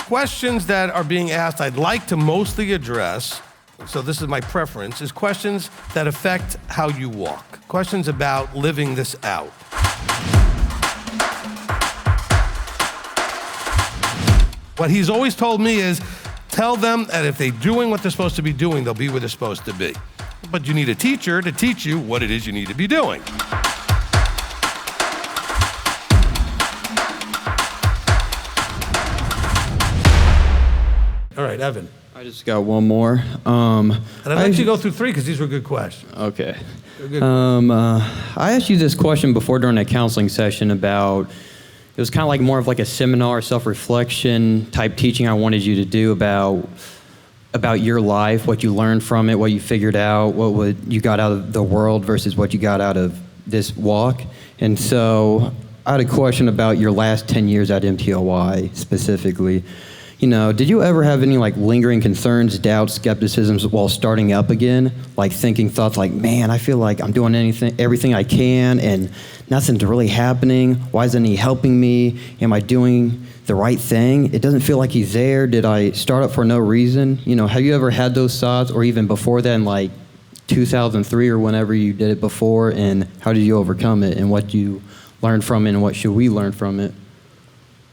questions that are being asked, I'd like to mostly address, so this is my preference, is questions that affect how you walk. Questions about living this out. What he's always told me is, tell them that if they're doing what they're supposed to be doing, they'll be where they're supposed to be. But you need a teacher to teach you what it is you need to be doing. All right, Evan. I just got one more. And I'd like you to go through three because these were good questions. Okay. I asked you this question before during a counseling session about, it was kind of like more of like a seminar, self-reflection type teaching I wanted you to do about your life, what you learned from it, what you figured out, what you got out of the world versus what you got out of this walk. And so I had a question about your last 10 years at MTOI specifically. You know, did you ever have any like lingering concerns, doubts, skepticisms while starting up again? Like thinking thoughts like, man, I feel like I'm doing everything I can and nothing's really happening. Why isn't he helping me? Am I doing the right thing? It doesn't feel like he's there. Did I start up for no reason? You know, have you ever had those thoughts, or even before then, like 2003 or whenever you did it before, and how did you overcome it, and what you learned from it, and what should we learn from it?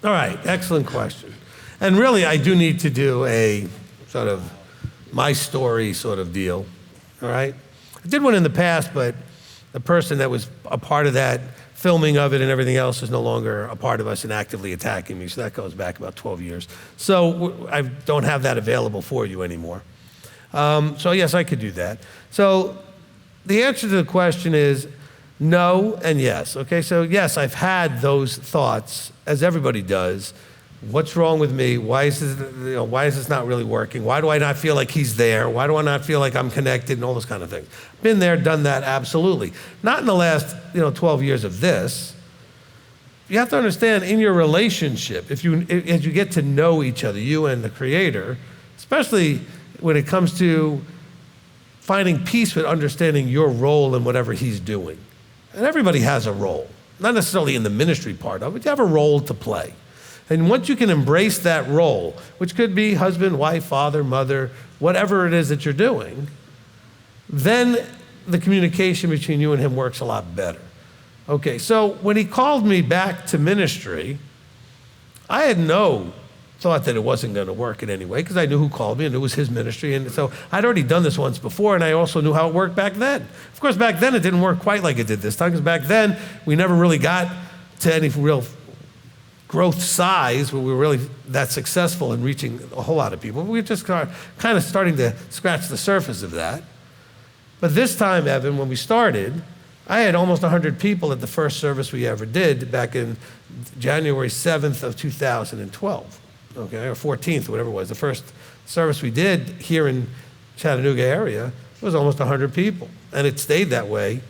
All right, excellent question. And really, I do need to do a sort of my story sort of deal, all right? I did one in the past, but the person that was a part of that filming of it and everything else is no longer a part of us and actively attacking me, so that goes back about 12 years. So I don't have that available for you anymore. So yes, I could do that. So the answer to the question is no and yes, okay? So yes, I've had those thoughts, as everybody does. What's wrong with me? Why is this not really working? Why do I not feel like he's there? Why do I not feel like I'm connected, and all those kind of things? Been there, done that, absolutely. Not in the last 12 years of this. You have to understand, in your relationship, as you get to know each other, you and the Creator, especially when it comes to finding peace with understanding your role in whatever he's doing. And everybody has a role, not necessarily in the ministry part of it. You have a role to play. And once you can embrace that role, which could be husband, wife, father, mother, whatever it is that you're doing, then the communication between you and him works a lot better. Okay, so when he called me back to ministry, I had no thought that it wasn't going to work in any way, because I knew who called me and it was his ministry. And so I'd already done this once before, and I also knew how it worked back then. Of course, back then it didn't work quite like it did this time, because back then we never really got to any real growth size where we were really that successful in reaching a whole lot of people. We were just kind of starting to scratch the surface of that. But this time, Evan, when we started, I had almost 100 people at the first service we ever did back in January 7th of 2012, okay, or 14th, whatever it was. The first service we did here in Chattanooga area was almost 100 people. And it stayed that way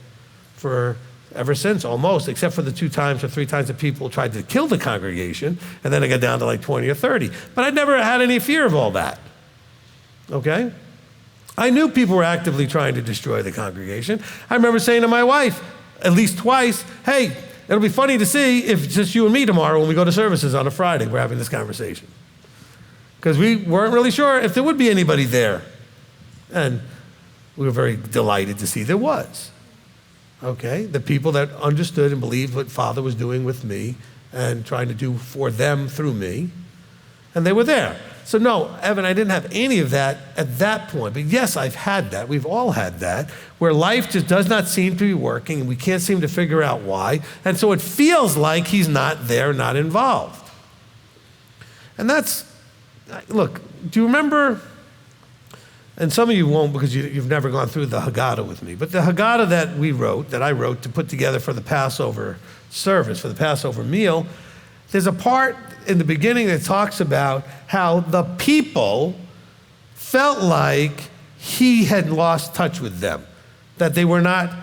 for ever since, almost, except for the 2 times or 3 times that people tried to kill the congregation, and then it got down to like 20 or 30. But I never had any fear of all that, okay? I knew people were actively trying to destroy the congregation. I remember saying to my wife, at least twice, hey, it'll be funny to see if it's just you and me tomorrow when we go to services on a Friday, we're having this conversation. Because we weren't really sure if there would be anybody there. And we were very delighted to see there was. Okay, the people that understood and believed what Father was doing with me and trying to do for them through me, and they were there. So no, Evan, I didn't have any of that at that point. But yes, I've had that. We've all had that, where life just does not seem to be working, and we can't seem to figure out why. And so it feels like he's not there, not involved. And that's, look, do you remember, and some of you won't because you've never gone through the Haggadah with me, but the Haggadah that I wrote to put together for the Passover service, for the Passover meal, there's a part in the beginning that talks about how the people felt like he had lost touch with them, that they were not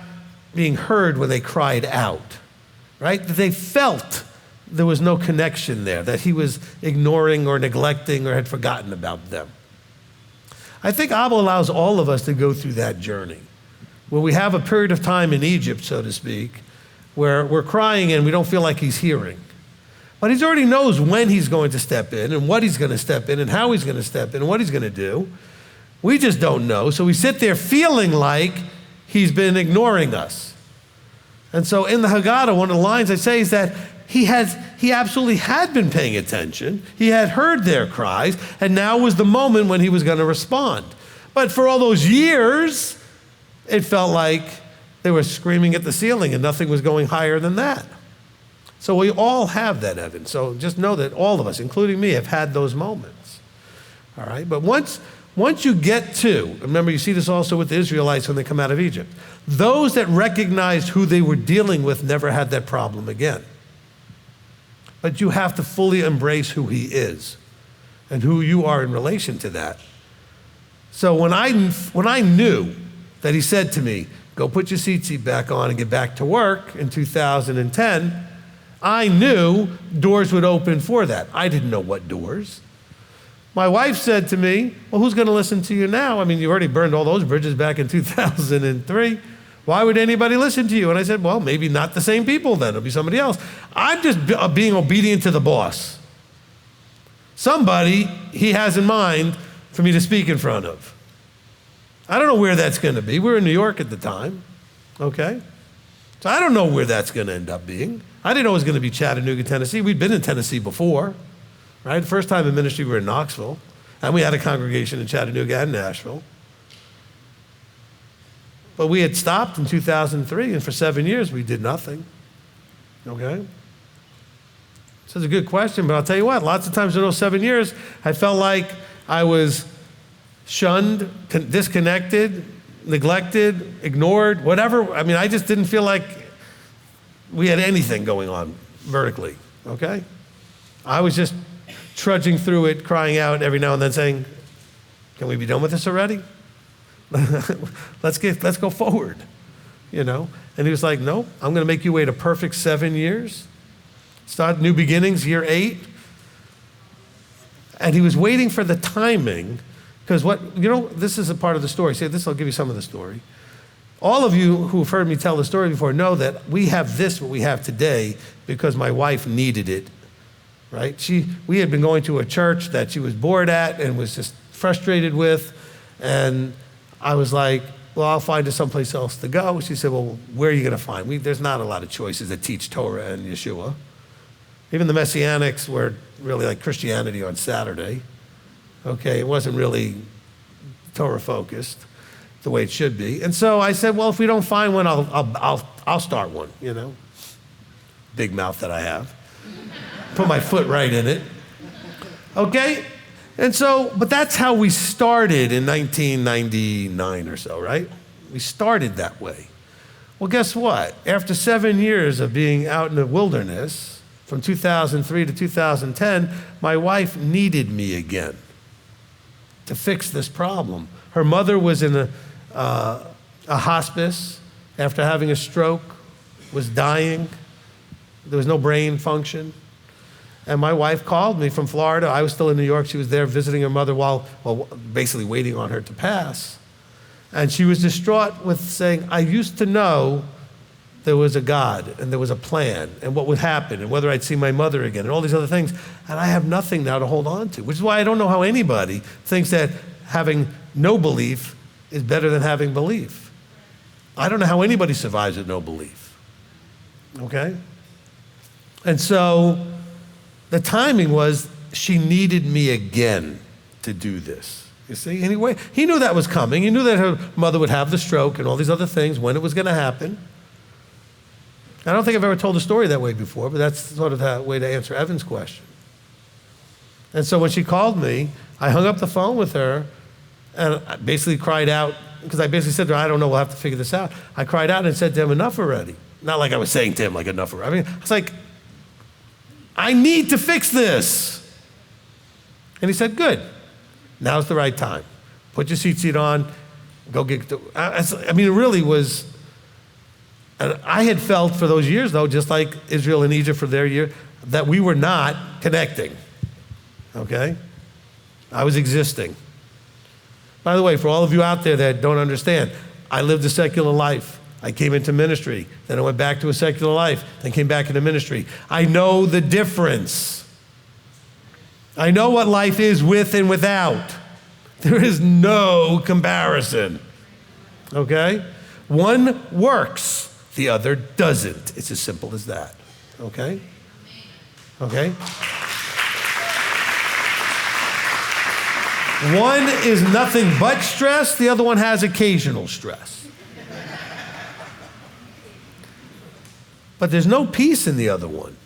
being heard when they cried out, right? That they felt there was no connection there, that he was ignoring or neglecting or had forgotten about them. I think Abba allows all of us to go through that journey, where we have a period of time in Egypt, so to speak, where we're crying and we don't feel like he's hearing. But he already knows when he's going to step in and what he's going to step in and how he's going to step in and what he's going to do. We just don't know. So we sit there feeling like he's been ignoring us. And so in the Haggadah, one of the lines I say is that he absolutely had been paying attention. He had heard their cries, and now was the moment when he was going to respond. But for all those years, it felt like they were screaming at the ceiling and nothing was going higher than that. So we all have that, Evan. So just know that all of us, including me, have had those moments. All right? But once you get to, remember you see this also with the Israelites when they come out of Egypt, those that recognized who they were dealing with never had that problem again. But you have to fully embrace who he is and who you are in relation to that. So when I knew that he said to me, go put your seat back on and get back to work in 2010, I knew doors would open for that. I didn't know what doors. My wife said to me, well, who's going to listen to you now? I mean, you already burned all those bridges back in 2003. Why would anybody listen to you? And I said, well, maybe not the same people then. It'll be somebody else. I'm just being obedient to the boss. Somebody he has in mind for me to speak in front of. I don't know where that's going to be. We were in New York at the time, okay? So I don't know where that's going to end up being. I didn't know it was going to be Chattanooga, Tennessee. We'd been in Tennessee before, right? The first time in ministry, we were in Knoxville, and we had a congregation in Chattanooga and Nashville. But we had stopped in 2003, and for 7 years, we did nothing, okay? So it's a good question, but I'll tell you what, lots of times in those 7 years, I felt like I was shunned, disconnected, neglected, ignored, whatever. I mean, I just didn't feel like we had anything going on vertically, okay? I was just trudging through it, crying out every now and then saying, can we be done with this already? Let's go forward, you know? And he was like, no, I'm going to make you wait a perfect 7 years. Start new beginnings, year 8. And he was waiting for the timing, because this is a part of the story. See, this will give you some of the story. All of you who've heard me tell the story before know that we have what we have today because my wife needed it, right? We had been going to a church that she was bored at and was just frustrated with, and I was like, well, I'll find her someplace else to go. She said, well, where are you going to find? There's not a lot of choices that teach Torah and Yeshua. Even the Messianics were really like Christianity on Saturday. Okay, it wasn't really Torah-focused the way it should be. And so I said, well, if we don't find one, I'll start one, you know. Big mouth that I have. Put my foot right in it. Okay? And so, but that's how we started in 1999 or so, right? We started that way. Well, guess what? After 7 years of being out in the wilderness, from 2003 to 2010, my wife needed me again to fix this problem. Her mother was in a hospice after having a stroke, was dying. There was no brain function. And my wife called me from Florida. I was still in New York. She was there visiting her mother while basically waiting on her to pass. And she was distraught with saying, I used to know there was a God and there was a plan and what would happen and whether I'd see my mother again and all these other things. And I have nothing now to hold on to, which is why I don't know how anybody thinks that having no belief is better than having belief. I don't know how anybody survives with no belief, okay? And so the timing was she needed me again to do this. You see, anyway, he knew that was coming. He knew that her mother would have the stroke and all these other things, when it was going to happen. I don't think I've ever told a story that way before, but that's sort of the way to answer Evan's question. And so when she called me, I hung up the phone with her and I basically cried out, because I basically said to her, I don't know, we'll have to figure this out. I cried out and said to him, enough already. Not like I was saying to him, like, enough already. I mean, it's like, I need to fix this. And he said, good. Now's the right time. Put your seat on, go get I mean, it really was, and I had felt for those years, though, just like Israel and Egypt for their year, that we were not connecting, okay? I was existing. By the way, for all of you out there that don't understand, I lived a secular life. I came into ministry, then I went back to a secular life, then came back into ministry. I know the difference. I know what life is with and without. There is no comparison, okay? One works, the other doesn't. It's as simple as that, okay? Okay? One is nothing but stress, the other one has occasional stress. But there's no peace in the other one.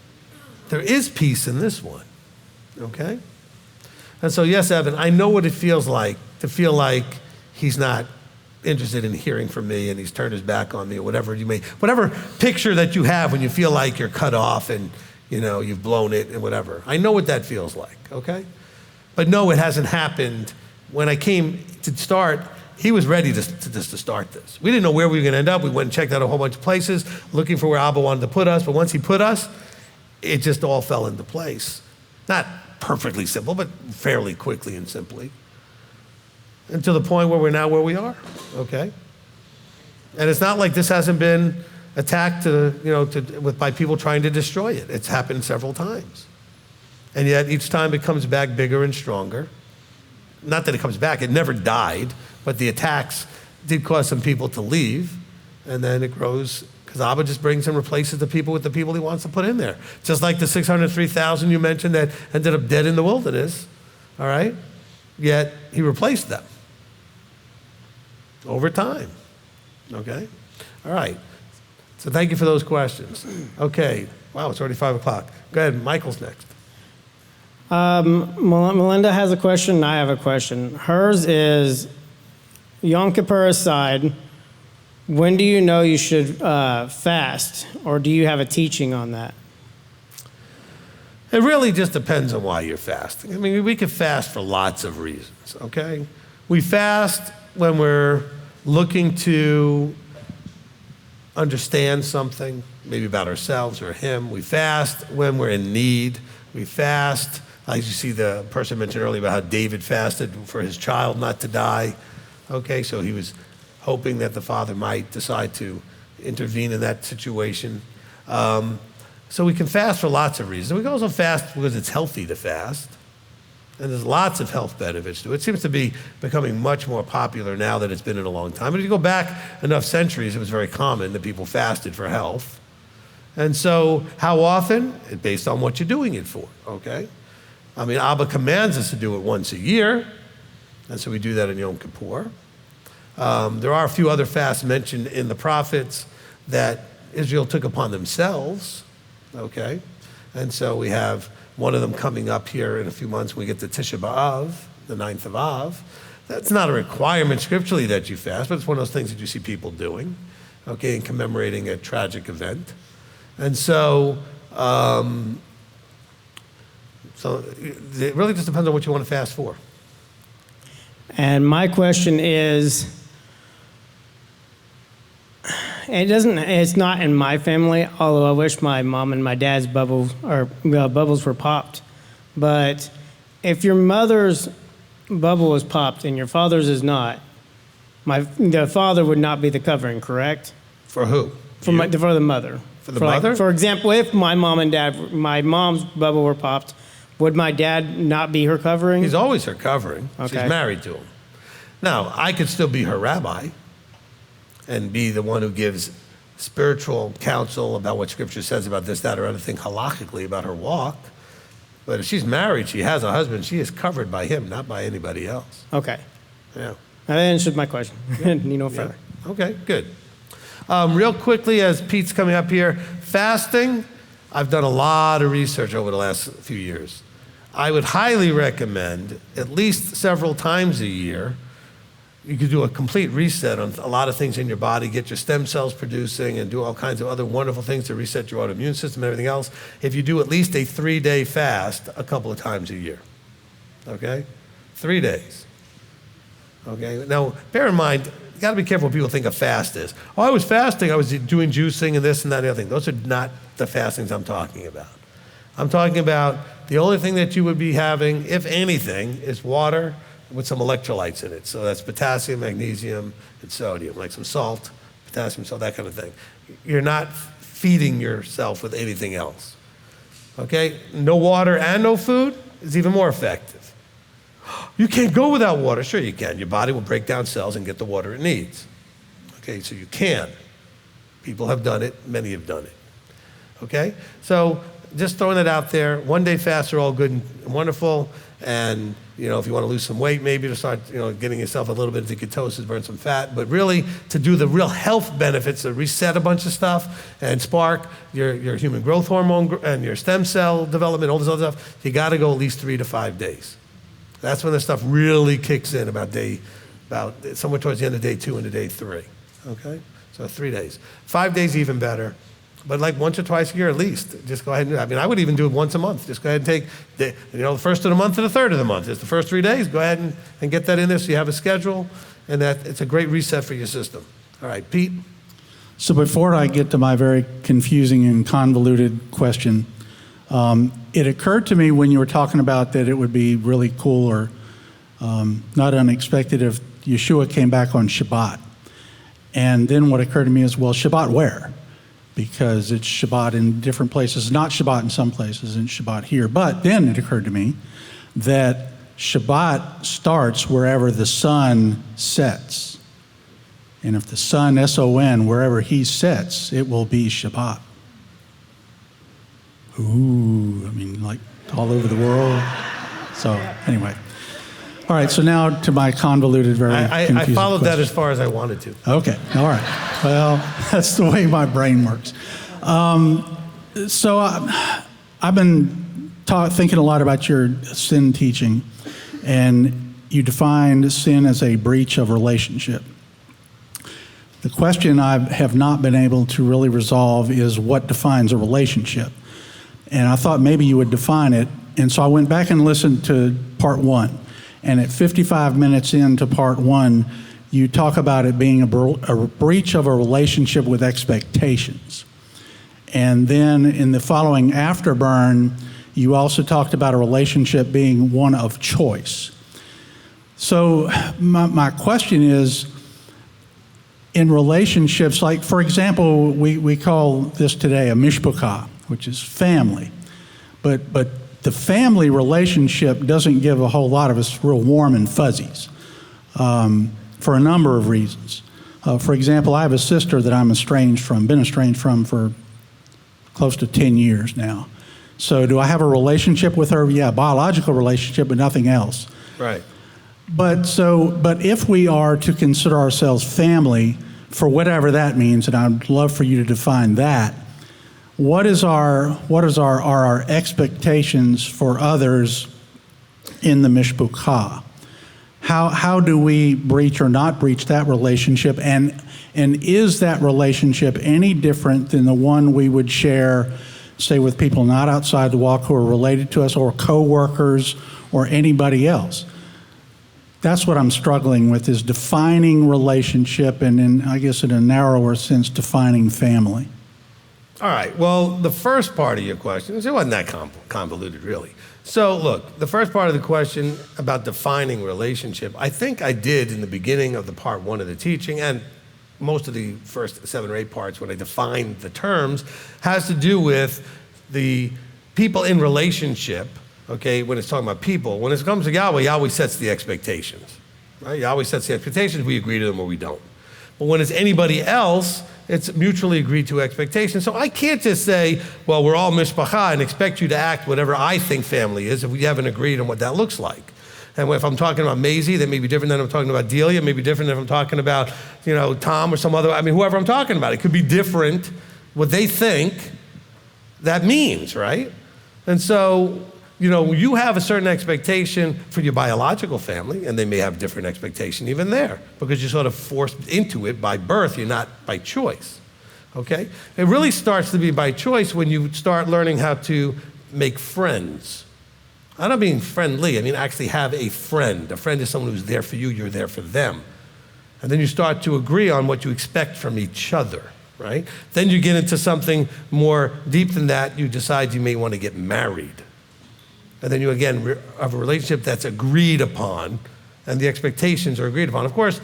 There is peace in this one, okay? And so, yes, Evan, I know what it feels like to feel like he's not interested in hearing from me and he's turned his back on me or whatever picture that you have when you feel like you're cut off and, you've blown it and whatever. I know what that feels like, okay? But no, it hasn't happened. When I came to start, he was ready to start this. We didn't know where we were going to end up. We went and checked out a whole bunch of places looking for where Abba wanted to put us. But once he put us, it just all fell into place. Not perfectly simple, but fairly quickly and simply. And to the point where we're now where we are, okay? And it's not like this hasn't been attacked by people trying to destroy it. It's happened several times. And yet each time it comes back bigger and stronger. Not that it comes back, it never died, but the attacks did cause some people to leave, and then it grows, because Abba just brings and replaces the people with the people he wants to put in there. Just like the 603,000 you mentioned that ended up dead in the wilderness, all right? Yet he replaced them over time, okay? All right, so thank you for those questions. Okay, wow, it's already 5 o'clock. Go ahead, Michael's next. Melinda has a question, and I have a question. Hers is, Yom Kippur aside, when do you know you should fast, or do you have a teaching on that? It really just depends on why you're fasting. I mean, we could fast for lots of reasons, okay? We fast when we're looking to understand something, maybe about ourselves or him. We fast when we're in need. We fast, as you see the person mentioned earlier about how David fasted for his child not to die. Okay, so he was hoping that the father might decide to intervene in that situation. So we can fast for lots of reasons. We can also fast because it's healthy to fast. And there's lots of health benefits to it. It seems to be becoming much more popular now that it's been in a long time. But if you go back enough centuries, it was very common that people fasted for health. And so how often? Based on what you're doing it for, okay? I mean, Abba commands us to do it once a year. And so we do that in Yom Kippur. There are a few other fasts mentioned in the prophets that Israel took upon themselves, okay? And so we have one of them coming up here in a few months when we get to Tisha B'Av, the 9th of Av. That's not a requirement scripturally that you fast, but it's one of those things that you see people doing, okay, in commemorating a tragic event. And so, it really just depends on what you want to fast for. And my question is, it's not in my family, although I wish my mom and my dad's bubbles were popped. But if your mother's bubble is popped and your father's is not, the father would not be the covering, correct? For who? For the mother. For the mother? For example, if my mom's bubble were popped, would my dad not be her covering? He's always her covering. Okay. She's married to him. Now, I could still be her rabbi and be the one who gives spiritual counsel about what Scripture says about this, that, or other thing halakhically about her walk. But if she's married, she has a husband, she is covered by him, not by anybody else. Okay. Yeah. That answered my question. Further. Yeah. Okay, good. Real quickly, as Pete's coming up here, fasting, I've done a lot of research over the last few years. I would highly recommend at least several times a year. You could do a complete reset on a lot of things in your body, get your stem cells producing, and do all kinds of other wonderful things to reset your autoimmune system and everything else. If you do at least a 3-day fast a couple of times a year, okay? 3 days, okay? Now, bear in mind, you gotta be careful what people think a fast is. Oh, I was fasting, I was doing juicing and this and that and the other thing. Those are not the fastings I'm talking about. I'm talking about the only thing that you would be having, if anything, is water with some electrolytes in it. So that's potassium, magnesium, and sodium, like some salt, potassium salt, that kind of thing. You're not feeding yourself with anything else. Okay? No water and no food is even more effective. You can't go without water. Sure you can. Your body will break down cells and get the water it needs. Okay, so you can. People have done it. Many have done it. Okay? So just throwing it out there. One-day fasts are all good and wonderful. And, if you want to lose some weight, maybe to start, getting yourself a little bit into ketosis, burn some fat. But really, to do the real health benefits, to reset a bunch of stuff and spark your human growth hormone and your stem cell development, all this other stuff, you got to go at least 3 to 5 days. That's when the stuff really kicks in about somewhere towards the end of day 2 into day 3. Okay? So 3 days. 5 days even better. But like once or twice a year at least, just go ahead and do it. I mean, I would even do it once a month. Just go ahead and take the first of the month to the third of the month. It's the first 3 days. Go ahead and get that in there so you have a schedule, and that it's a great reset for your system. All right, Pete? So before I get to my very confusing and convoluted question, it occurred to me when you were talking about that it would be really cool or not unexpected if Yeshua came back on Shabbat. And then what occurred to me is, well, Shabbat where? Because it's Shabbat in different places, not Shabbat in some places, and Shabbat here. But then it occurred to me that Shabbat starts wherever the sun sets. And if the sun, S-O-N, wherever he sets, it will be Shabbat. Ooh, I mean, like all over the world. So anyway. All right, so now to my convoluted, very confusing I followed question. that as far as I wanted to. Okay, all right. Well, that's the way my brain works. So I've been thinking a lot about your sin teaching, and you defined sin as a breach of relationship. The question I have not been able to really resolve is what defines a relationship. And I thought maybe you would define it, and so I went back and listened to part 1. And at 55 minutes into part 1, you talk about it being a breach of a relationship with expectations. And then in the following afterburn, you also talked about a relationship being one of choice. So my question is, in relationships, like for example, we call this today a mishpachah, which is family. But the family relationship doesn't give a whole lot of us real warm and fuzzies for a number of reasons. For example, I have a sister that I'm been estranged from for close to 10 years now. So do I have a relationship with her? Yeah, biological relationship, but nothing else. Right. But if we are to consider ourselves family, for whatever that means, and I'd love for you to define that, what are our expectations for others in the mishpachah? How do we breach or not breach that relationship? And is that relationship any different than the one we would share, say, with people not outside the walk who are related to us, or co-workers, or anybody else? That's what I'm struggling with, is defining relationship, and I guess in a narrower sense, defining family. All right, well, the first part of your question, it wasn't that convoluted, really. So, look, the first part of the question about defining relationship, I think I did in the beginning of the part 1 of the teaching, and most of the first 7 or 8 parts when I defined the terms, has to do with the people in relationship, okay, when it's talking about people. When it comes to Yahweh, Yahweh sets the expectations, right? Yahweh sets the expectations, we agree to them or we don't. But when it's anybody else, it's mutually agreed to expectations. So I can't just say, well, we're all mishpachah and expect you to act whatever I think family is if we haven't agreed on what that looks like. And if I'm talking about Maisie, that may be different than I'm talking about Delia, may be different than if I'm talking about, Tom or some other, whoever I'm talking about. It could be different what they think that means, right? And so, you have a certain expectation for your biological family, and they may have different expectation even there, because you're sort of forced into it by birth, you're not by choice, okay? It really starts to be by choice when you start learning how to make friends. I'm not being friendly, I mean actually have a friend. A friend is someone who's there for you, you're there for them. And then you start to agree on what you expect from each other, right? Then you get into something more deep than that, you decide you may want to get married. And then you, again, have a relationship that's agreed upon, and the expectations are agreed upon. Of course,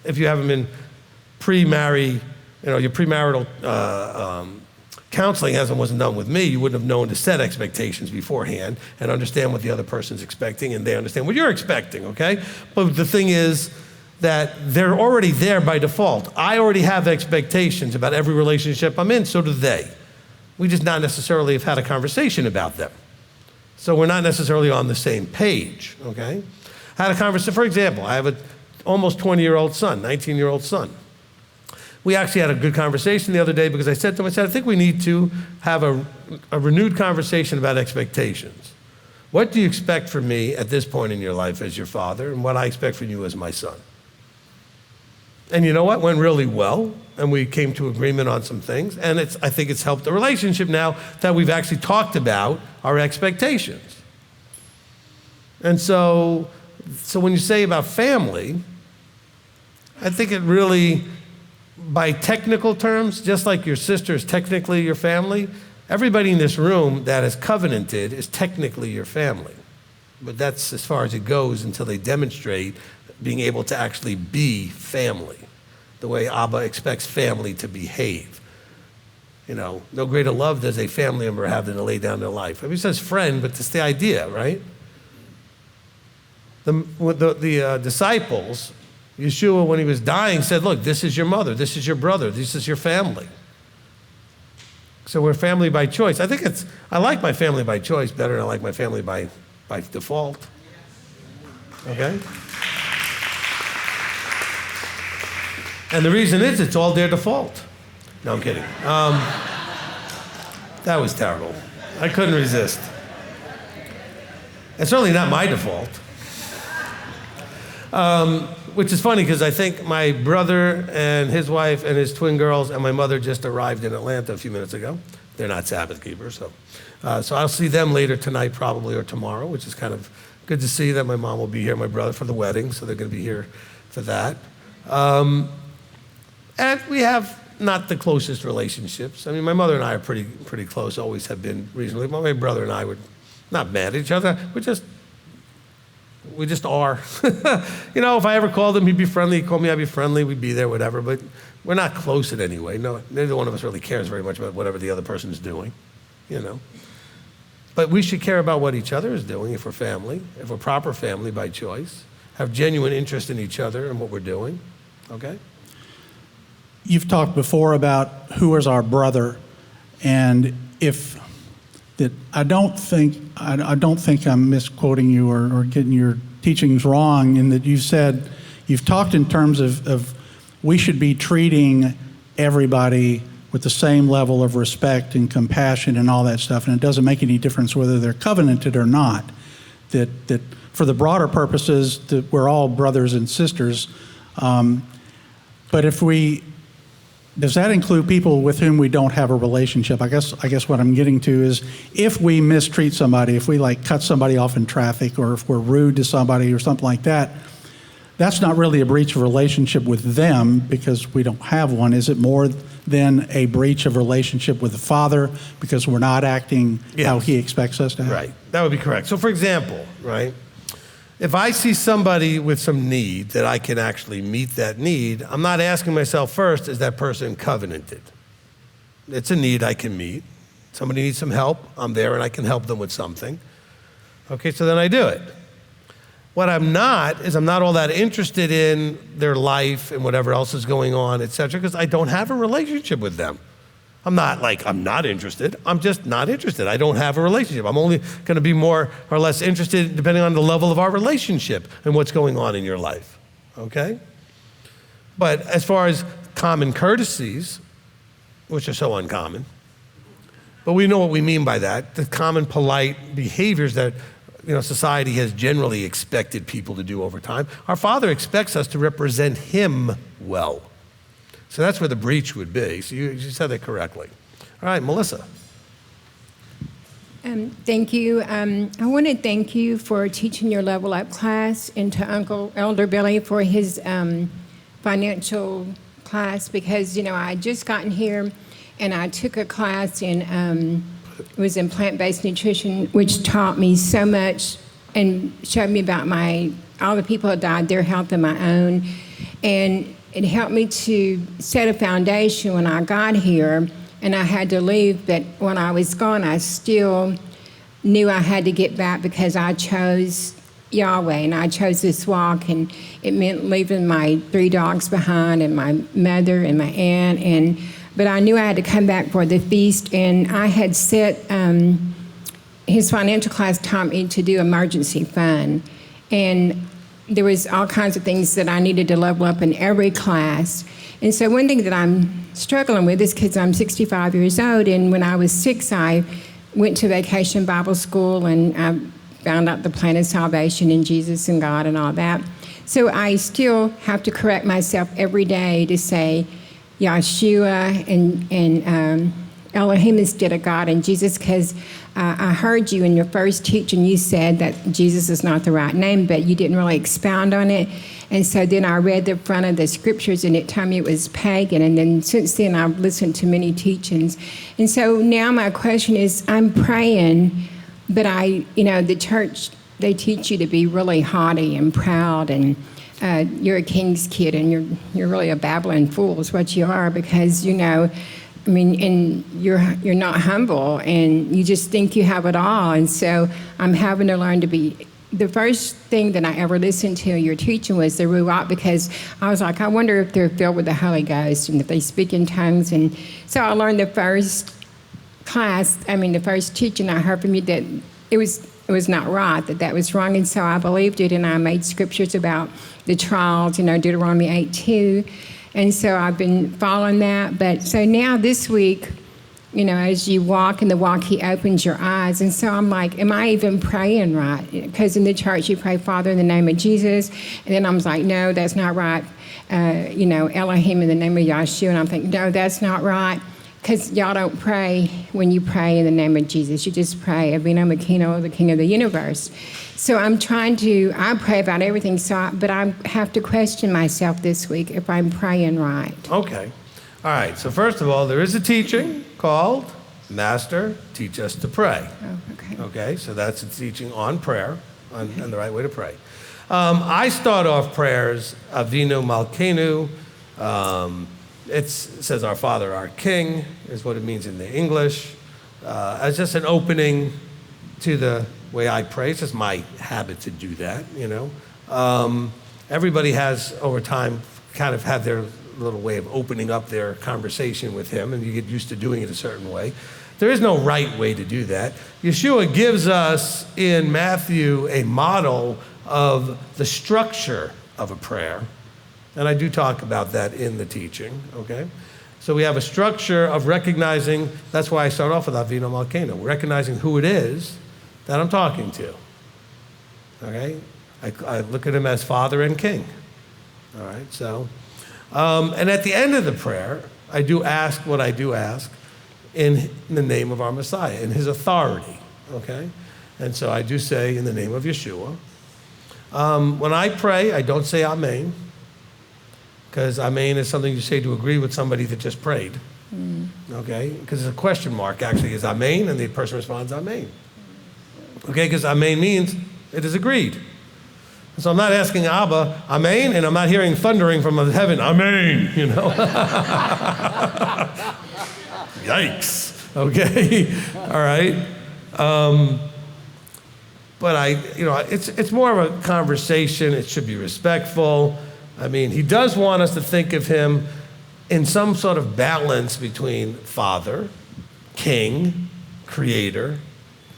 if you haven't been pre-marry your premarital counseling wasn't done with me, you wouldn't have known to set expectations beforehand and understand what the other person's expecting, and they understand what you're expecting, okay? But the thing is that they're already there by default. I already have expectations about every relationship I'm in, so do they. We just not necessarily have had a conversation about them. So we're not necessarily on the same page, okay? I had a conversation, for example, I have an almost 20-year-old son, 19-year-old son. We actually had a good conversation the other day because I said to him, I think we need to have a renewed conversation about expectations. What do you expect from me at this point in your life as your father, and what I expect from you as my son? And you know what? Went really well, and we came to agreement on some things, and I think it's helped the relationship now that we've actually talked about our expectations. And so when you say about family, I think it really, by technical terms, just like your sister is technically your family, everybody in this room that is covenanted is technically your family. But that's as far as it goes until they demonstrate being able to actually be family, the way Abba expects family to behave. No greater love does a family member have than to lay down their life. I mean, it says friend, but it's the idea, right? The disciples, Yeshua, when he was dying, said, look, this is your mother, this is your brother, this is your family. So we're family by choice. I like my family by choice better than I like my family by default. Okay? And the reason is it's all their default. No, I'm kidding. That was terrible. I couldn't resist. It's certainly not my default. Which is funny because I think my brother and his wife and his twin girls and my mother just arrived in Atlanta a few minutes ago. They're not Sabbath keepers, so I'll see them later tonight probably or tomorrow, which is kind of good to see that my mom will be here, my brother for the wedding, so they're going to be here for that. And we have not the closest relationships. I mean, my mother and I are pretty close, always have been reasonably. But my brother and I were not mad at each other. We just are. If I ever called him, he'd be friendly. He'd call me, I'd be friendly. We'd be there, whatever. But we're not close in any way. No, neither one of us really cares very much about whatever the other person's doing, But we should care about what each other is doing if we're family, if we're proper family by choice, have genuine interest in each other and what we're doing, okay? You've talked before about who is our brother, and I don't think I'm misquoting you or getting your teachings wrong in that you've talked in terms of we should be treating everybody with the same level of respect and compassion and all that stuff, and it doesn't make any difference whether they're covenanted or not. That for the broader purposes, that we're all brothers and sisters. But does that include people with whom we don't have a relationship? I guess what I'm getting to is if we mistreat somebody, if we cut somebody off in traffic, or if we're rude to somebody or something like that, that's not really a breach of relationship with them because we don't have one. Is it more than a breach of relationship with the Father because we're not acting how He expects us to act? Right, that would be correct. So for example, right, if I see somebody with some need that I can actually meet that need, I'm not asking myself first, is that person covenanted? It's a need I can meet. Somebody needs some help, I'm there and I can help them with something. Okay, so then I do it. What I'm not all that interested in their life and whatever else is going on, et cetera, because I don't have a relationship with them. I'm not interested. I'm just not interested. I don't have a relationship. I'm only going to be more or less interested depending on the level of our relationship and what's going on in your life, okay? But as far as common courtesies, which are so uncommon, but we know what we mean by that, the common polite behaviors that society has generally expected people to do over time. Our Father expects us to represent Him well. So that's where the breach would be. So you said that correctly. All right, Melissa. Thank you. I want to thank you for teaching your level up class and to Uncle Elder Billy for his financial class because, I just gotten here and I took a class it was in plant-based nutrition, which taught me so much and showed me about all the people that died, their health and my own. And it helped me to set a foundation when I got here, and I had to leave. But when I was gone, I still knew I had to get back because I chose Yahweh, and I chose this walk, and it meant leaving my 3 dogs behind and my mother and my aunt, but I knew I had to come back for the feast, and I had set, his financial class taught me to do emergency fund, and there was all kinds of things that I needed to level up in every class. And so one thing that I'm struggling with is because I'm 65 years old, and when I was 6, I went to vacation Bible school, and I found out the plan of salvation in Jesus and God and all that. So I still have to correct myself every day to say Yahshua and Elohim instead of God and Jesus, because I heard you in your first teaching, you said that Jesus is not the right name, but you didn't really expound on it. And so then I read the front of the scriptures, and it told me it was pagan. And then since then, I've listened to many teachings. And so now my question is, I'm praying, but the church, they teach you to be really haughty and proud, and you're a king's kid, and you're really a babbling fool is what you are, because, and you're not humble, and you just think you have it all. And so I'm having to learn to be. The first thing that I ever listened to your teaching was the Ruach, because I was like, I wonder if they're filled with the Holy Ghost and if they speak in tongues. And so I learned the first teaching I heard from you that it was not right, that was wrong. And so I believed it, and I made scriptures about the trials, Deuteronomy 8:2. And so I've been following that. But so now this week, as you walk in the walk, he opens your eyes. And so I'm like, am I even praying right? Because in the church, you pray, Father, in the name of Jesus. And then I was like, no, that's not right. Elohim in the name of Yahshua. And I'm thinking, no, that's not right. Because y'all don't pray when you pray in the name of Jesus. You just pray, Avinu Makino, the King of the universe. So I pray about everything, but I have to question myself this week if I'm praying right. Okay. All right. So first of all, there is a teaching called Master, Teach Us to Pray. Oh, okay. Okay. So that's a teaching on prayer, on the right way to pray. I start off prayers, Avinu Malkeinu. It says our Father, our King, is what it means in the English, as just an opening to the way I pray. It's just my habit to do that, Everybody has, over time, kind of had their little way of opening up their conversation with him, and you get used to doing it a certain way. There is no right way to do that. Yeshua gives us in Matthew a model of the structure of a prayer. And I do talk about that in the teaching, okay? So we have a structure of recognizing, that's why I start off with Avinu Malkeinu, recognizing who it is that I'm talking to, okay? I look at him as Father and King, all right? So, and at the end of the prayer, I do ask what I do ask in the name of our Messiah, in his authority, okay? And so I do say in the name of Yeshua. When I pray, I don't say Amen, because Amen is something you say to agree with somebody that just prayed, okay? Because it's a question mark, actually, is Amen, and the person responds Amen. Okay, because Amen means it is agreed. So I'm not asking Abba, Amen, and I'm not hearing thundering from heaven, Amen, Yikes, okay, all right. But it's more of a conversation. It should be respectful. I mean, he does want us to think of him in some sort of balance between Father, King, Creator,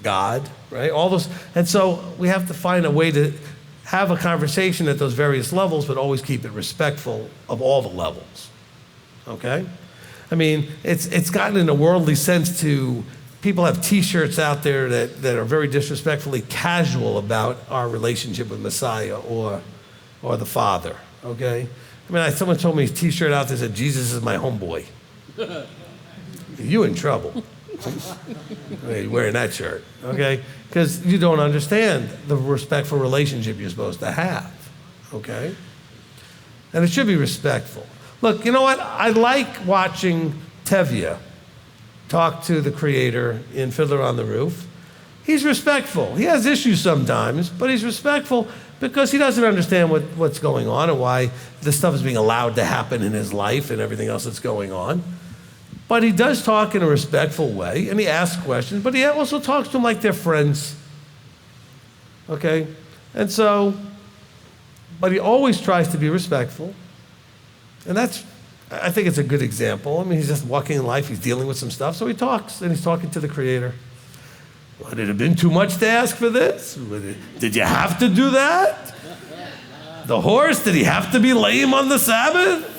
God, right? All those, and so we have to find a way to have a conversation at those various levels, but always keep it respectful of all the levels, okay? I mean, it's gotten in a worldly sense to, people have T-shirts out there that are very disrespectfully casual about our relationship with Messiah or the Father, okay? I mean, someone told me a T-shirt out there that said, Jesus is my homeboy. You in trouble. You're wearing that shirt, okay? Because you don't understand the respectful relationship you're supposed to have, okay? And it should be respectful. Look, you know what? I like watching Tevye talk to the Creator in Fiddler on the Roof. he's respectful. He has issues sometimes, but he's respectful because he doesn't understand what's going on and why this stuff is being allowed to happen in his life and everything else that's going on. But he does talk in a respectful way, and he asks questions, but he also talks to them like they're friends. Okay? And so, but he always tries to be respectful. And I think it's a good example. I mean, he's just walking in life, he's dealing with some stuff, so he talks, and he's talking to the Creator. Would it have been too much to ask for this? Did you have to do that? The horse, did he have to be lame on the Sabbath?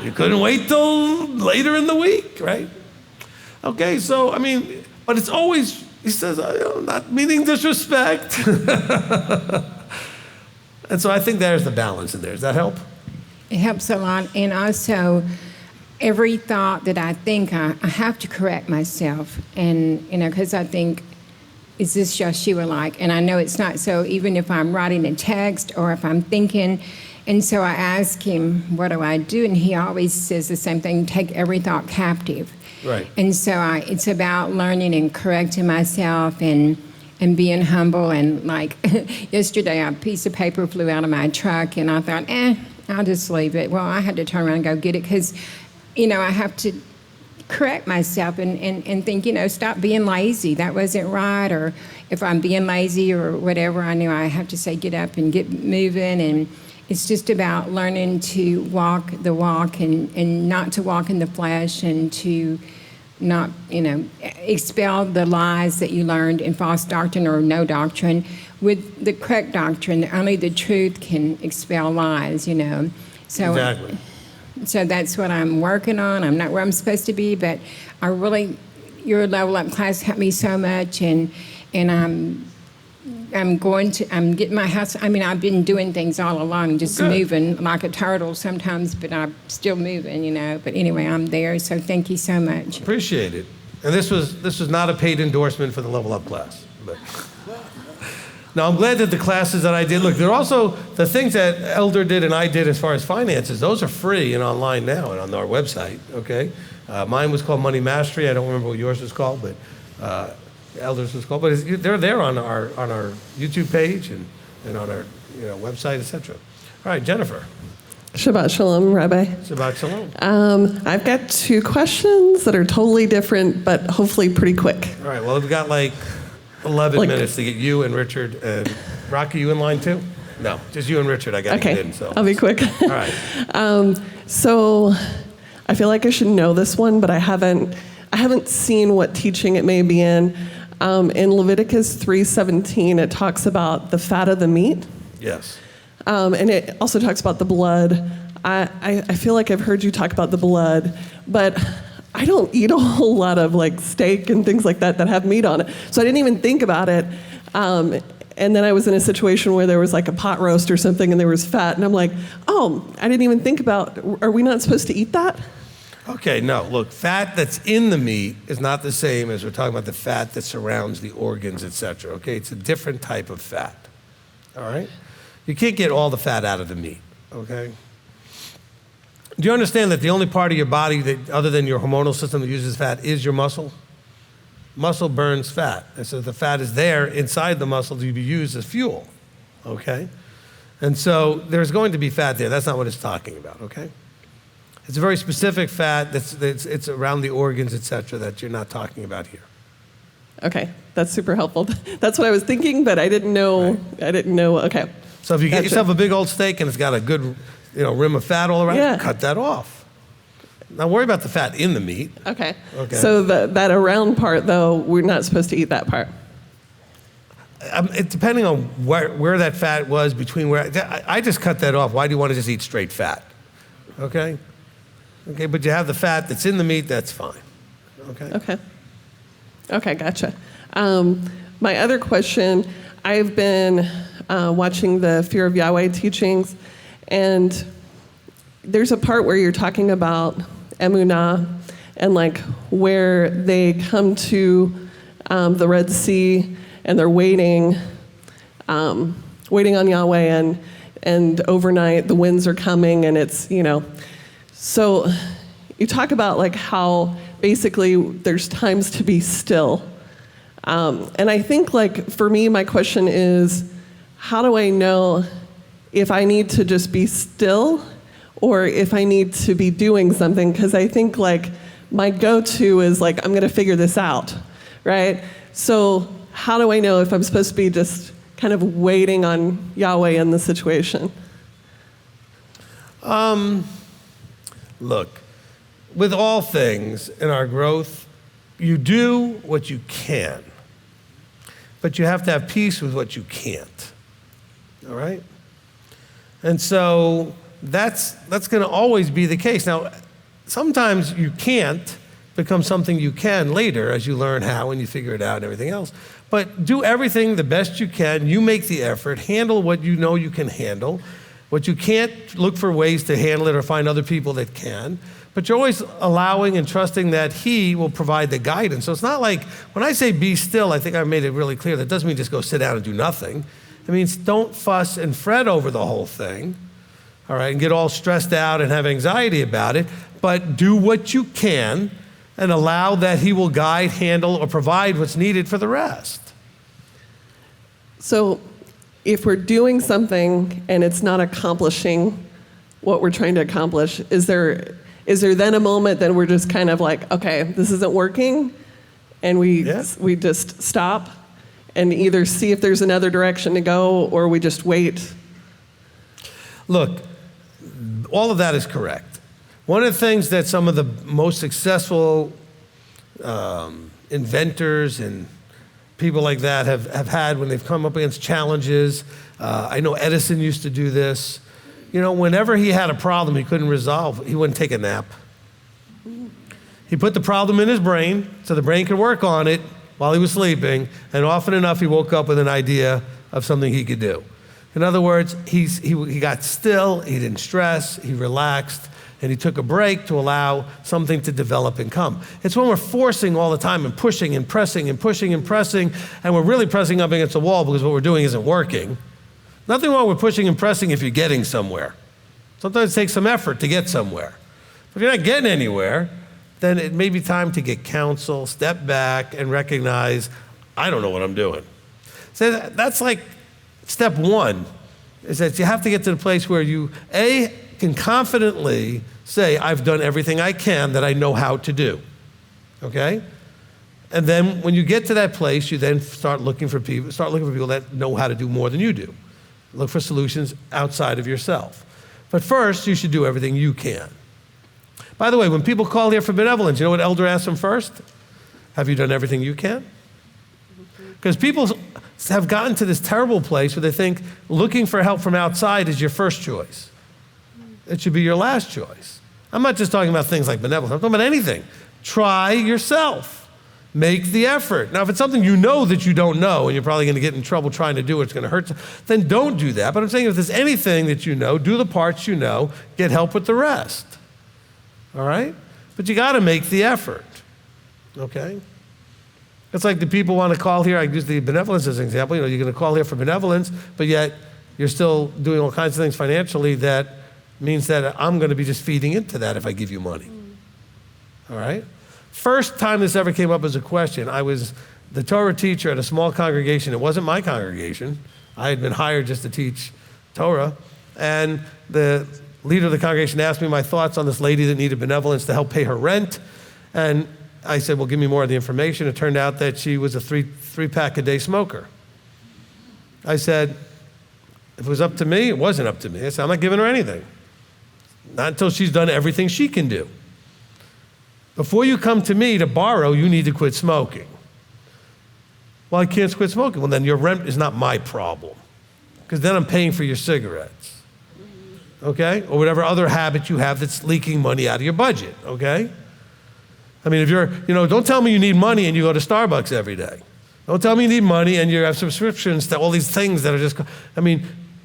You couldn't wait till later in the week, right? Okay, so, I mean, but it's always, he says, not meaning disrespect. And so I think there's the balance in there. Does that help? It helps a lot. And also, every thought that I think, I have to correct myself. And, because I think, is this Yeshua like? And I know it's not. So even if I'm writing a text or if I'm thinking, and so I ask him, what do I do? And he always says the same thing, take every thought captive. Right. And so it's about learning and correcting myself and being humble. And like yesterday, a piece of paper flew out of my truck and I thought, I'll just leave it. Well, I had to turn around and go get it because, I have to correct myself and think, stop being lazy. That wasn't right. Or if I'm being lazy or whatever, I knew I have to say, get up and get moving. And it's just about learning to walk the walk and not to walk in the flesh and to not, expel the lies that you learned in false doctrine or no doctrine with the correct doctrine. Only the truth can expel lies, So, exactly. So that's what I'm working on. I'm not where I'm supposed to be, but your level up class helped me so much, and I'm getting my house. I mean, I've been doing things all along, just moving like a turtle sometimes, but I'm still moving, But anyway, I'm there, so thank you so much. Appreciate it. And this was not a paid endorsement for the Level Up class. But. Now, I'm glad that the classes that I did, look, there are also the things that Elder did and I did as far as finances, those are free and online now and on our website, okay? Mine was called Money Mastery. I don't remember what yours was called, but Elder's was called. But they're there on our YouTube page and on our website, etc. All right, Jennifer. Shabbat Shalom, Rabbi. Shabbat Shalom. I've got 2 questions that are totally different, but hopefully pretty quick. All right, well, we've got like 11 minutes to get you and Richard and Rocky. You in line too? No, just you and Richard. I got to get in. So I'll be quick. All right. So I feel like I should know this one, but I haven't seen what teaching it may be in. In Leviticus 3:17, it talks about the fat of the meat. Yes. And it also talks about the blood. I feel like I've heard you talk about the blood, but I don't eat a whole lot of like steak and things like that have meat on it. So I didn't even think about it. And then I was in a situation where there was like a pot roast or something and there was fat. And I'm like, I didn't even think about, are we not supposed to eat that? Okay, no. Look, fat that's in the meat is not the same as we're talking about the fat that surrounds the organs, etc. Okay, it's a different type of fat. All right? You can't get all the fat out of the meat, okay? Do you understand that the only part of your body that, other than your hormonal system that uses fat is your muscle? Muscle burns fat. And so the fat is there inside the muscle to be used as fuel, okay? And so there's going to be fat there. That's not what it's talking about, okay? It's a very specific fat it's around the organs, et cetera, that you're not talking about here. Okay, that's super helpful. That's what I was thinking, but I didn't know. Right. I didn't know. Okay. So if you get yourself a big old steak and it's got a good, rim of fat all around, cut that off. Now worry about the fat in the meat. Okay. So that around part, though, we're not supposed to eat that part. Depending on where that fat was, between where I just cut that off. Why do you want to just eat straight fat? Okay. Okay, but you have the fat that's in the meat. That's fine. Okay. Okay, gotcha. My other question, I've been watching the Fear of Yahweh teachings, and there's a part where you're talking about emunah and like where they come to the Red Sea and they're waiting on Yahweh, and overnight the winds are coming, and it's, So you talk about like how basically there's times to be still. And I think, like, for me, my question is, how do I know if I need to just be still or if I need to be doing something? Because I think, like, my go-to is, like, I'm going to figure this out, right? So how do I know if I'm supposed to be just kind of waiting on Yahweh in the situation? Look, with all things in our growth, you do what you can, but you have to have peace with what you can't, all right? And so that's going to always be the case. Now, sometimes you can't become something you can later as you learn how and you figure it out and everything else. But do everything the best you can. You make the effort. Handle what you know you can handle. What you can't, look for ways to handle it or find other people that can. But you're always allowing and trusting that He will provide the guidance. So it's not like, when I say be still, I think I've made it really clear. That doesn't mean just go sit down and do nothing. It means don't fuss and fret over the whole thing, all right, and get all stressed out and have anxiety about it. But do what you can and allow that He will guide, handle, or provide what's needed for the rest. So if we're doing something and it's not accomplishing what we're trying to accomplish, is there then a moment that we're just kind of like, okay, this isn't working, and we just stop and either see if there's another direction to go or we just wait? Look, all of that is correct. One of the things that some of the most successful inventors and people like that have had when they've come up against challenges, I know Edison used to do this. You know, whenever he had a problem he couldn't resolve, he wouldn't take a nap. He put the problem in his brain so the brain could work on it while he was sleeping, and often enough he woke up with an idea of something he could do. In other words, he got still, he didn't stress, he relaxed, and he took a break to allow something to develop and come. It's when we're forcing all the time and pushing and pressing and pushing and pressing, and we're really pressing up against the wall because what we're doing isn't working. Nothing wrong with pushing and pressing if you're getting somewhere. Sometimes it takes some effort to get somewhere. But if you're not getting anywhere, then it may be time to get counsel, step back, and recognize, I don't know what I'm doing. So that's like step one, is that you have to get to the place where you, A, can confidently say, I've done everything I can that I know how to do, okay? And then when you get to that place, you then start looking for people that know how to do more than you do. Look for solutions outside of yourself. But first, you should do everything you can. By the way, when people call here for benevolence, you know what elder asks them first? Have you done everything you can? Because people have gotten to this terrible place where they think looking for help from outside is your first choice. It should be your last choice. I'm not just talking about things like benevolence. I'm talking about anything. Try yourself. Make the effort. Now, if it's something you know that you don't know, and you're probably going to get in trouble trying to do it, it's going to hurt, then don't do that. But I'm saying if there's anything that you know, do the parts you know, get help with the rest. All right? But you got to make the effort. Okay? It's like the people want to call here. I use the benevolence as an example. You know, you're going to call here for benevolence, but yet you're still doing all kinds of things financially that means that I'm going to be just feeding into that if I give you money. All right? First time this ever came up as a question, I was the Torah teacher at a small congregation. It wasn't my congregation. I had been hired just to teach Torah. And the leader of the congregation asked me my thoughts on this lady that needed benevolence to help pay her rent. And I said, well, give me more of the information. It turned out that she was a three-pack-a-day smoker. I said, if it was up to me, it wasn't up to me. I said, I'm not giving her anything. Not until she's done everything she can do. Before you come to me to borrow, you need to quit smoking. Well, I can't quit smoking. Well, then your rent is not my problem, because then I'm paying for your cigarettes, okay? Or whatever other habit you have that's leaking money out of your budget, okay? I mean, if you're, don't tell me you need money and you go to Starbucks every day. Don't tell me you need money and you have subscriptions to all these things that are just,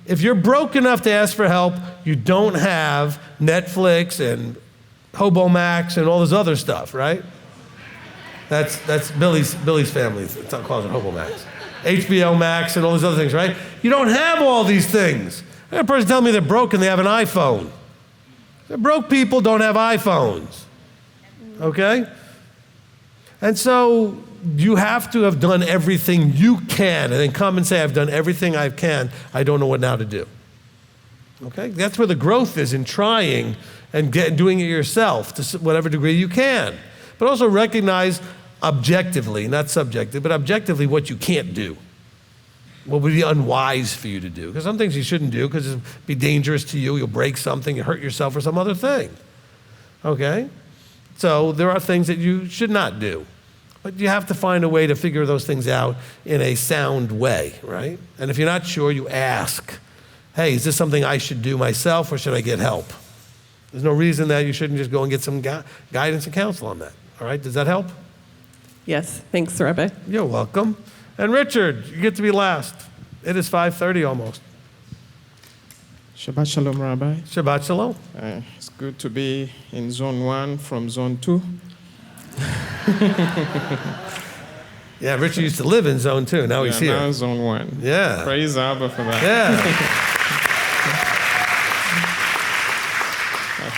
if you're broke enough to ask for help, you don't have Netflix and Hobo Max and all this other stuff, right? That's Billy's family. It's not called it Hobo Max. HBO Max and all these other things, right? You don't have all these things. I had a person tell me they're broke and they have an iPhone. The broke people don't have iPhones, okay? And so you have to have done everything you can, and then come and say, I've done everything I can, I don't know what now to do. Okay? That's where the growth is, in trying and doing it yourself to whatever degree you can. But also recognize objectively, not subjectively, but objectively what you can't do. What would be unwise for you to do. Because some things you shouldn't do because it'll be dangerous to you. You'll break something, you hurt yourself or some other thing. Okay? So there are things that you should not do. But you have to find a way to figure those things out in a sound way, right? And if you're not sure, you ask, hey, is this something I should do myself or should I get help? There's no reason that you shouldn't just go and get some guidance and counsel on that. All right, does that help? Yes, thanks, Rabbi. You're welcome. And Richard, you get to be last. It is 5:30 almost. Shabbat Shalom, Rabbi. Shabbat Shalom. It's good to be in Zone 1 from Zone 2. Yeah, Richard used to live in Zone 2. Now he's here. Now Zone 1. Yeah. Praise Abba for that. Yeah.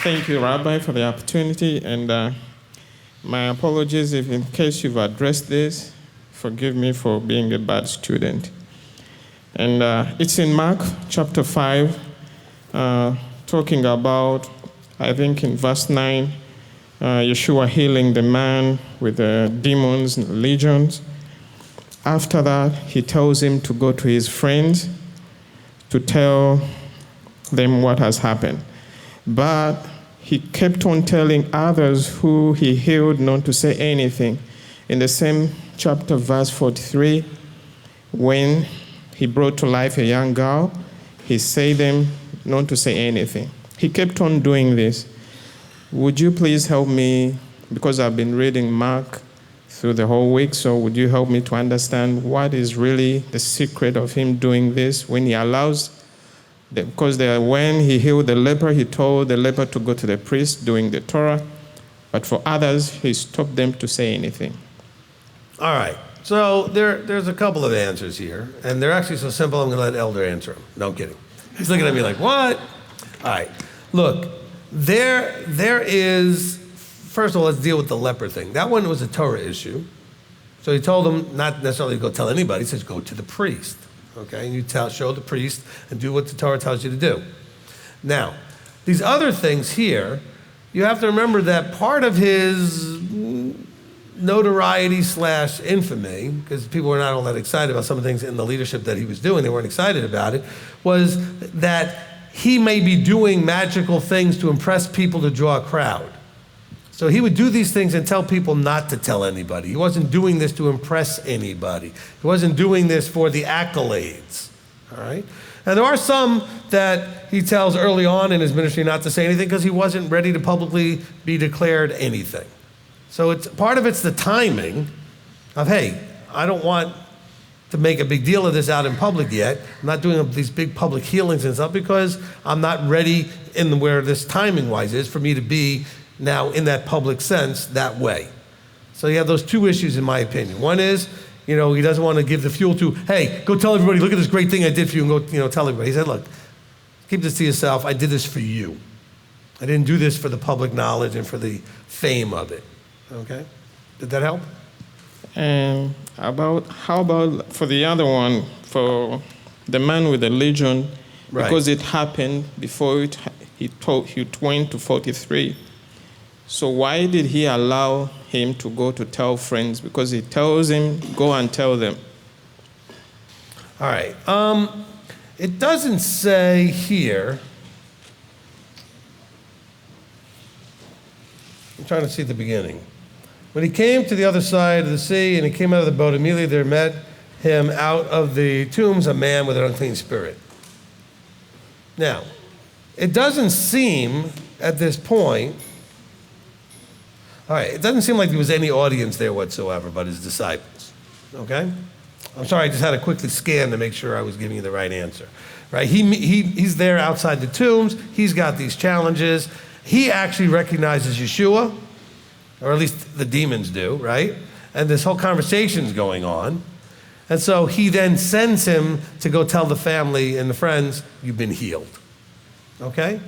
Thank you, Rabbi, for the opportunity. And my apologies if in case you've addressed this. Forgive me for being a bad student. And it's in Mark chapter 5, talking about, I think in verse 9, Yeshua healing the man with the demons and legions. After that, he tells him to go to his friends to tell them what has happened. But he kept on telling others who he healed not to say anything. In the same chapter, verse 43, when he brought to life a young girl, he said them not to say anything. He kept on doing this. Would you please help me, because I've been reading Mark through the whole week, so would you help me to understand what is really the secret of him doing this when he allows, because when he healed the leper, he told the leper to go to the priest doing the Torah, but for others, he stopped them to say anything. All right. So there's a couple of answers here, and they're actually so simple, I'm going to let Elder answer them. No, I'm kidding. He's looking at me like, what? All right. Look, there is, first of all, let's deal with the leper thing. That one was a Torah issue. So he told them not necessarily to go tell anybody. He says, go to the priest. Okay? And you show the priest and do what the Torah tells you to do. Now, these other things here, you have to remember that part of his notoriety / infamy, because people were not all that excited about some of the things in the leadership that he was doing, they weren't excited about it, was that he may be doing magical things to impress people to draw a crowd. So he would do these things and tell people not to tell anybody. He wasn't doing this to impress anybody. He wasn't doing this for the accolades, all right? And there are some that he tells early on in his ministry not to say anything because he wasn't ready to publicly be declared anything. So part of it's the timing of, hey, I don't want to make a big deal of this out in public yet. I'm not doing these big public healings and stuff because I'm not ready in where this timing-wise is for me to be now in that public sense that way. So you have those two issues in my opinion. One is, he doesn't want to give the fuel to, hey, go tell everybody, look at this great thing I did for you, and go, tell everybody. He said, look, keep this to yourself. I did this for you. I didn't do this for the public knowledge and for the fame of it. Okay? Did that help? And how about for the other one, for the man with the legion, Right. because it happened before he went to 43. So why did he allow him to go to tell friends? Because he tells him, go and tell them. All right. It doesn't say here. I'm trying to see the beginning. When he came to the other side of the sea and he came out of the boat, immediately there met him out of the tombs a man with an unclean spirit. Now, it doesn't seem at this point, all right, it doesn't seem like there was any audience there whatsoever but his disciples, okay? I'm sorry, I just had to quickly scan to make sure I was giving you the right answer, right? He's there outside the tombs. He's got these challenges. He actually recognizes Yeshua, or at least the demons do, right? And this whole conversation's going on. And so he then sends him to go tell the family and the friends, you've been healed, okay?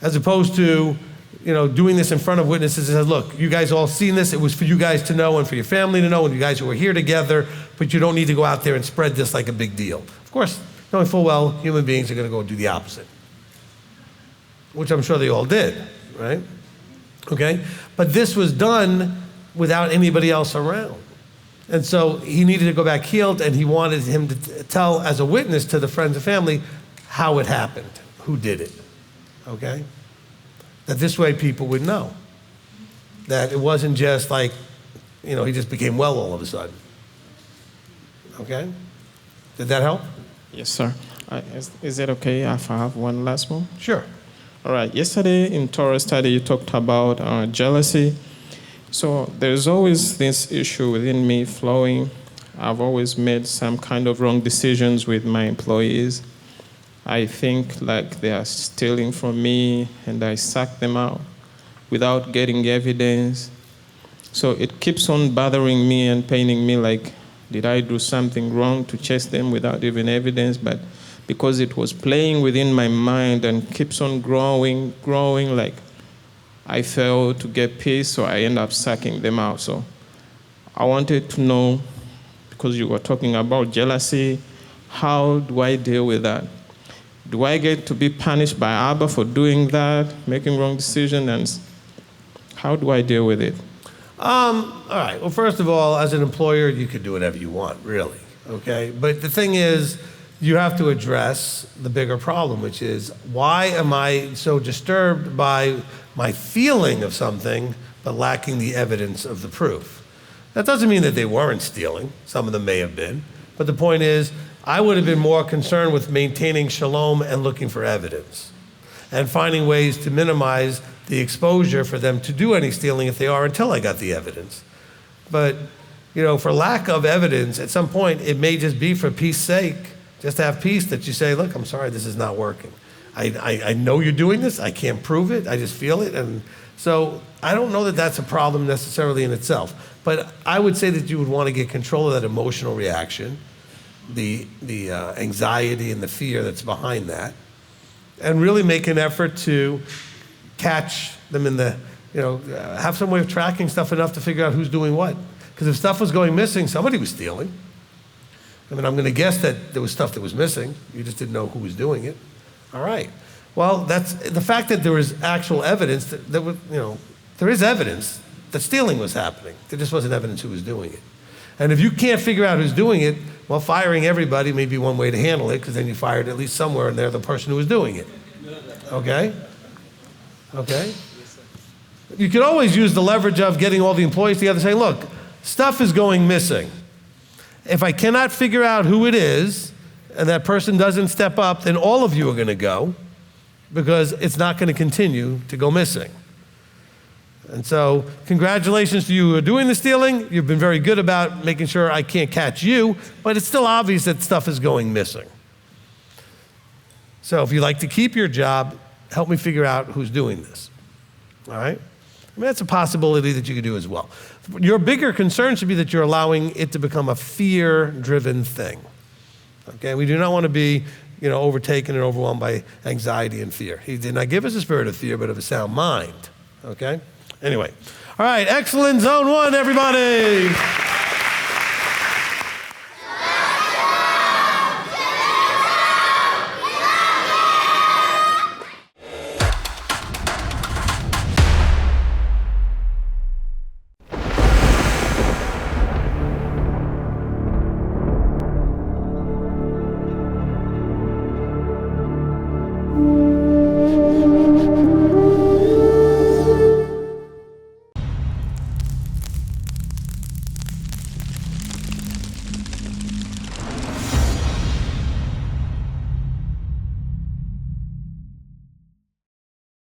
As opposed to doing this in front of witnesses and said, look, you guys all seen this. It was for you guys to know and for your family to know and you guys who were here together, but you don't need to go out there and spread this like a big deal. Of course, knowing full well, human beings are going to go do the opposite, which I'm sure they all did, right? Okay? But this was done without anybody else around. And so he needed to go back healed, and he wanted him to tell as a witness to the friends and family how it happened, who did it, okay? That this way people would know that it wasn't just like, he just became well all of a sudden. Okay? Did that help? Yes, sir. Is it okay if I have one last one? Sure. All right. Yesterday in Torah study, you talked about jealousy. So there's always this issue within me flowing. I've always made some kind of wrong decisions with my employees. I think like they are stealing from me and I sack them out without getting evidence. So it keeps on bothering me and paining me like, did I do something wrong to chase them without even evidence? But because it was playing within my mind and keeps on growing, like I fail to get peace, so I end up sacking them out. So I wanted to know, because you were talking about jealousy, how do I deal with that? Do I get to be punished by Abba for doing that, making wrong decisions, and how do I deal with it? All right. Well, first of all, as an employer, you can do whatever you want, really. Okay? But the thing is, you have to address the bigger problem, which is, why am I so disturbed by my feeling of something, but lacking the evidence of the proof? That doesn't mean that they weren't stealing. Some of them may have been. But the point is, I would have been more concerned with maintaining shalom and looking for evidence and finding ways to minimize the exposure for them to do any stealing if they are until I got the evidence. But, for lack of evidence, at some point, it may just be for peace sake, just to have peace, that you say, look, I'm sorry, this is not working. I know you're doing this. I can't prove it. I just feel it. And so I don't know that that's a problem necessarily in itself. But I would say that you would want to get control of that emotional reaction, the anxiety and the fear that's behind that, and really make an effort to catch them in the, have some way of tracking stuff enough to figure out who's doing what. Because if stuff was going missing, somebody was stealing. I'm going to guess that there was stuff that was missing. You just didn't know who was doing it. All right. Well, that's the fact that there was actual evidence that was, there is evidence that stealing was happening. There just wasn't evidence who was doing it. And if you can't figure out who's doing it, well, firing everybody may be one way to handle it, because then you fired at least somewhere in there the person who was doing it. Okay? Okay? You could always use the leverage of getting all the employees together saying, look, stuff is going missing. If I cannot figure out who it is, and that person doesn't step up, then all of you are going to go, because it's not going to continue to go missing. And so, congratulations to you who are doing the stealing. You've been very good about making sure I can't catch you, but it's still obvious that stuff is going missing. So if you'd like to keep your job, help me figure out who's doing this. All right? That's a possibility that you could do as well. Your bigger concern should be that you're allowing it to become a fear-driven thing. Okay? We do not want to be, overtaken and overwhelmed by anxiety and fear. He did not give us a spirit of fear, but of a sound mind. Okay? Anyway. All right, excellent. Zone 1, everybody.